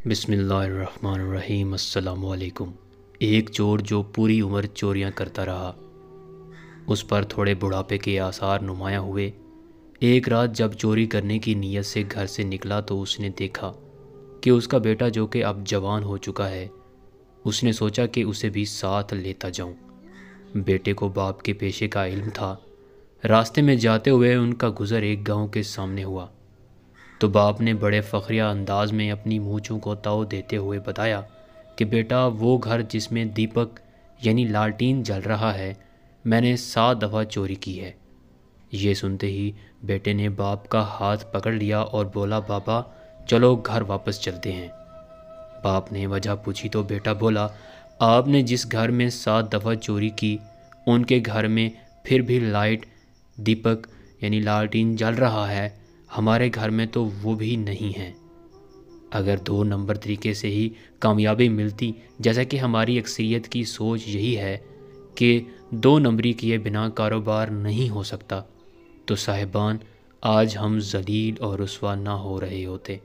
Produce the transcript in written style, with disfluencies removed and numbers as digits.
بسم اللہ الرحمن الرحیم۔ السلام علیکم۔ ایک چور جو پوری عمر چوریاں کرتا رہا، اس پر تھوڑے بڑھاپے کے آثار نمایاں ہوئے۔ ایک رات جب چوری کرنے کی نیت سے گھر سے نکلا تو اس نے دیکھا کہ اس کا بیٹا جو کہ اب جوان ہو چکا ہے، اس نے سوچا کہ اسے بھی ساتھ لیتا جاؤں۔ بیٹے کو باپ کے پیشے کا علم تھا۔ راستے میں جاتے ہوئے ان کا گزر ایک گاؤں کے سامنے ہوا تو باپ نے بڑے فخریہ انداز میں اپنی مونچھوں کو تاؤ دیتے ہوئے بتایا کہ بیٹا، وہ گھر جس میں دیپک یعنی لالٹین جل رہا ہے، میں نے 7 دفعہ چوری کی ہے۔ یہ سنتے ہی بیٹے نے باپ کا ہاتھ پکڑ لیا اور بولا، بابا چلو گھر واپس چلتے ہیں۔ باپ نے وجہ پوچھی تو بیٹا بولا، آپ نے جس گھر میں 7 دفعہ چوری کی، ان کے گھر میں پھر بھی لائٹ دیپک یعنی لالٹین جل رہا ہے، ہمارے گھر میں تو وہ بھی نہیں ہے۔ اگر 2 نمبر طریقے سے ہی کامیابی ملتی، جیسا کہ ہماری اکثریت کی سوچ یہی ہے کہ 2 نمبری کیے بنا کاروبار نہیں ہو سکتا، تو صاحبان آج ہم ذلیل اور رسوا نہ ہو رہے ہوتے۔